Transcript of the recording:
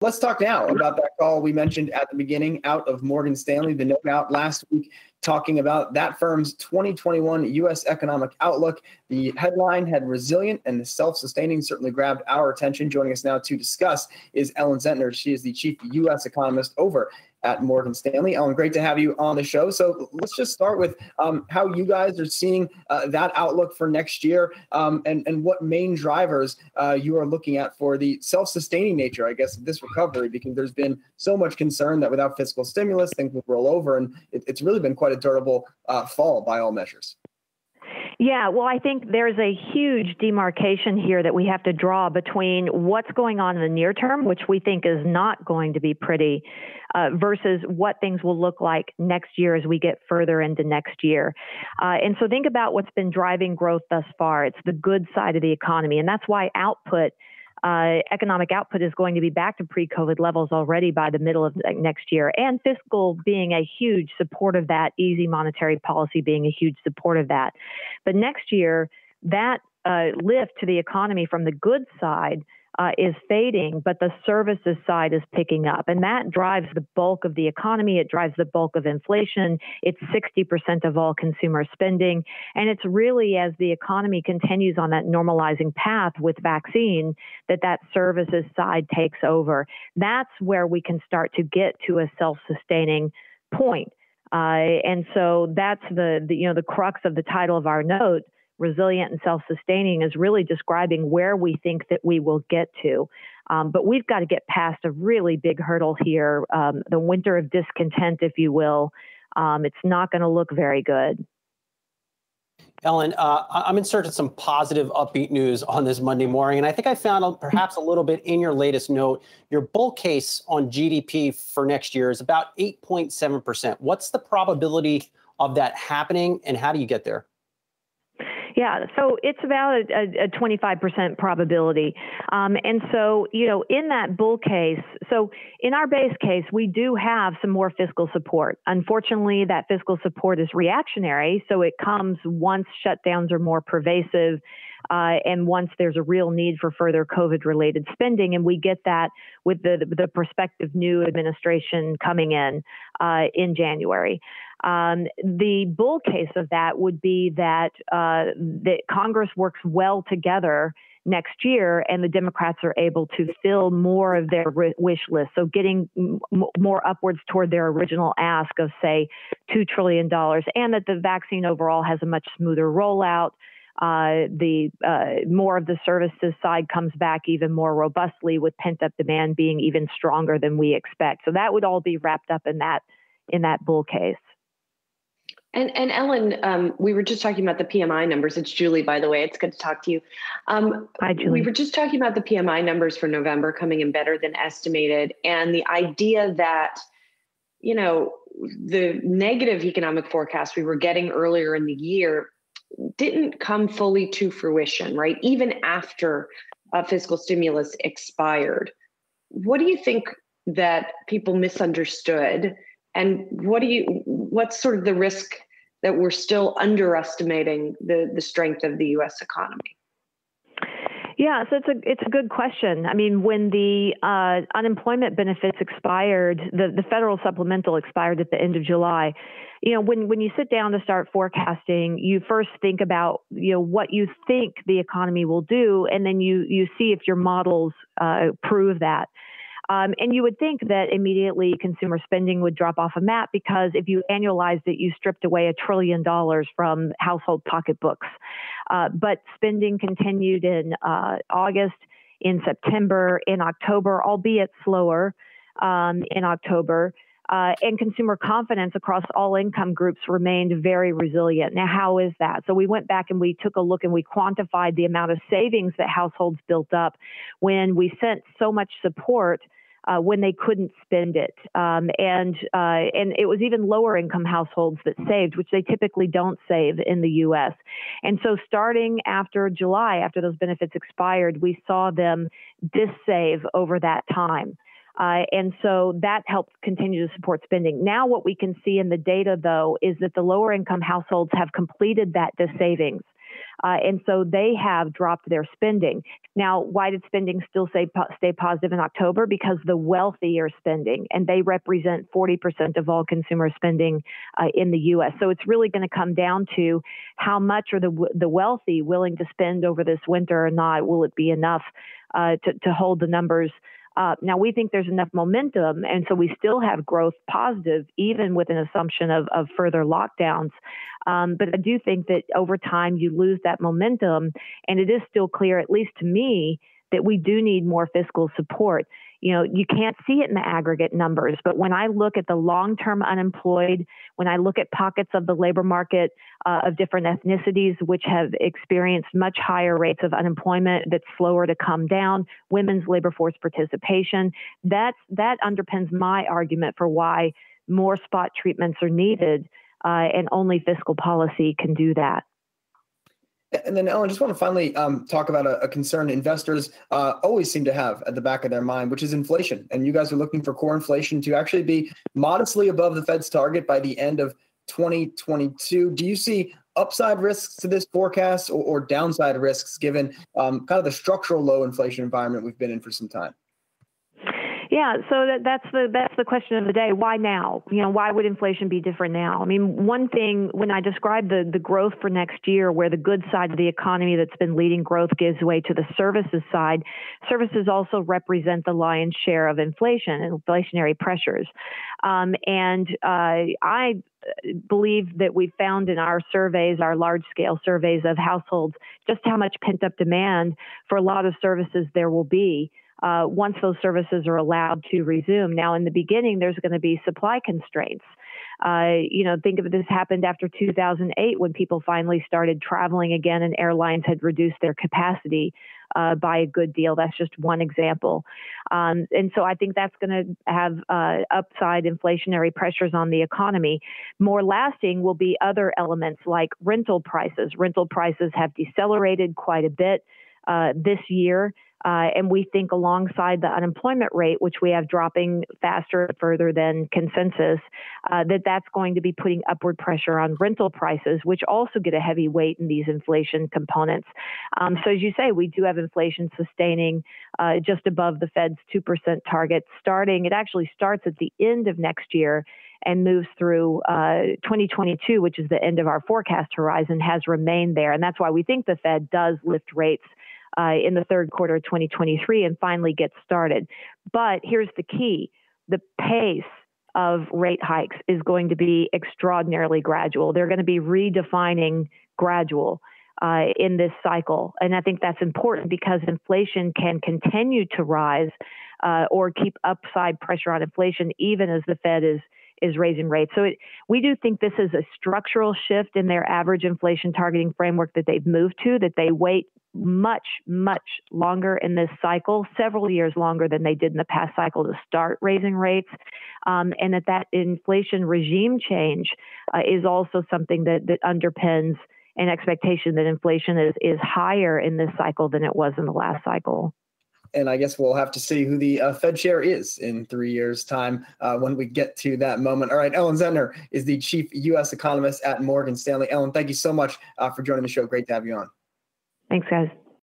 Let's talk now about that call we mentioned at the beginning out of Morgan Stanley, the note out last week talking about that firm's 2021 U.S. economic outlook. The headline had resilient and self-sustaining, certainly grabbed our attention. Joining us now to discuss is Ellen Zentner. She is the chief U.S. economist over at Morgan Stanley. Ellen, great to have you on the show. So let's just start with how you guys are seeing that outlook for next year and what main drivers you are looking at for the self-sustaining nature, I guess, of this recovery, because there's been so much concern that without fiscal stimulus, things would roll over. And it's really been quite a durable fall by all measures. Yeah, well, I think there's a huge demarcation here that we have to draw between what's going on in the near term, which we think is not going to be pretty, versus what things will look like next year as we get further into next year. And so think about what's been driving growth thus far. It's the good side of the economy. And that's why economic output is going to be back to pre-COVID levels already by the middle of next year, and fiscal being a huge support of that, easy monetary policy being a huge support of that. But next year, that lift to the economy from the good side is fading, but the services side is picking up. And that drives the bulk of the economy. It drives the bulk of inflation. It's 60% of all consumer spending. And it's really as the economy continues on that normalizing path with vaccine that services side takes over. That's where we can start to get to a self-sustaining point. And so that's the crux of the title of our note. Resilient and self-sustaining is really describing where we think that we will get to. But we've got to get past a really big hurdle here, the winter of discontent, if you will. It's not going to look very good. Ellen, I'm in search of some positive, upbeat news on this Monday morning, and I think I found perhaps a little bit in your latest note. Your bull case on GDP for next year is about 8.7%. What's the probability of that happening, and how do you get there? Yeah, so it's about a 25% probability. And so, in that bull case, so in our base case, we do have some more fiscal support. Unfortunately, that fiscal support is reactionary. So it comes once shutdowns are more pervasive and once there's a real need for further COVID-related spending. And we get that with the prospective new administration coming in January. The bull case of that would be that Congress works well together next year and the Democrats are able to fill more of their wish list. So getting more upwards toward their original ask of, say, $2 trillion, and that the vaccine overall has a much smoother rollout. More of the services side comes back even more robustly, with pent-up demand being even stronger than we expect. So that would all be wrapped up in that bull case. And Ellen, we were just talking about the PMI numbers. It's Julie, by the way. It's good to talk to you. Hi, Julie. We were just talking about the PMI numbers for November coming in better than estimated, and the idea that, the negative economic forecast we were getting earlier in the year didn't come fully to fruition, right? Even after fiscal stimulus expired. What do you think that people misunderstood? And what's sort of the risk that we're still underestimating the strength of the U.S. economy? Yeah, so it's a good question. I mean, when the unemployment benefits expired, the federal supplemental expired at the end of July. When you sit down to start forecasting, you first think about what you think the economy will do, and then you see if your models prove that. And you would think that immediately consumer spending would drop off a map, because if you annualized it, you stripped away $1 trillion from household pocketbooks. But spending continued in August, in September, in October, albeit slower in October. And consumer confidence across all income groups remained very resilient. Now, how is that? So we went back and we took a look and we quantified the amount of savings that households built up when we sent so much support when they couldn't spend it. And it was even lower income households that saved, which they typically don't save in the U.S. And so starting after July, after those benefits expired, we saw them dissave over that time. And so that helped continue to support spending. Now what we can see in the data, though, is that the lower income households have completed that dissavings. And so they have dropped their spending. Now, why did spending still stay positive in October? Because the wealthy are spending, and they represent 40% of all consumer spending in the U.S. So it's really going to come down to how much are the wealthy willing to spend over this winter or not? Will it be enough to hold the numbers? Now, we think there's enough momentum, and so we still have growth positive, even with an assumption of further lockdowns. But I do think that over time you lose that momentum, and it is still clear, at least to me, that we do need more fiscal support. You know, you can't see it in the aggregate numbers, but when I look at the long-term unemployed, when I look at pockets of the labor market of different ethnicities which have experienced much higher rates of unemployment that's slower to come down, women's labor force participation, that underpins my argument for why more spot treatments are needed, and only fiscal policy can do that. And then, Ellen, just want to finally talk about a concern investors always seem to have at the back of their mind, which is inflation. And you guys are looking for core inflation to actually be modestly above the Fed's target by the end of 2022. Do you see upside risks to this forecast or downside risks given kind of the structural low inflation environment we've been in for some time? Yeah, so that's the question of the day. Why now? You know, why would inflation be different now? I mean, one thing, when I describe the growth for next year, where the good side of the economy that's been leading growth gives way to the services side, services also represent the lion's share of inflation and inflationary pressures. I believe that we found in our surveys, our large-scale surveys of households, just how much pent-up demand for a lot of services there will be once those services are allowed to resume. Now, in the beginning, there's going to be supply constraints. Think of it, this happened after 2008 when people finally started traveling again and airlines had reduced their capacity by a good deal. That's just one example. And so I think that's going to have upside inflationary pressures on the economy. More lasting will be other elements like rental prices. Rental prices have decelerated quite a bit this year. And we think alongside the unemployment rate, which we have dropping faster and further than consensus, that's going to be putting upward pressure on rental prices, which also get a heavy weight in these inflation components. So as you say, we do have inflation sustaining just above the Fed's 2% target it actually starts at the end of next year and moves through 2022, which is the end of our forecast horizon, has remained there. And that's why we think the Fed does lift rates in the third quarter of 2023 and finally get started. But here's the key. The pace of rate hikes is going to be extraordinarily gradual. They're going to be redefining gradual in this cycle. And I think that's important because inflation can continue to rise or keep upside pressure on inflation even as the Fed is raising rates. So we do think this is a structural shift in their average inflation targeting framework that they've moved to, that they wait much, much longer in this cycle, several years longer than they did in the past cycle to start raising rates. And that inflation regime change is also something that underpins an expectation that inflation is higher in this cycle than it was in the last cycle. And I guess we'll have to see who the Fed chair is in 3 years' time when we get to that moment. All right, Ellen Zentner is the chief U.S. economist at Morgan Stanley. Ellen, thank you so much for joining the show. Great to have you on. Thanks, guys.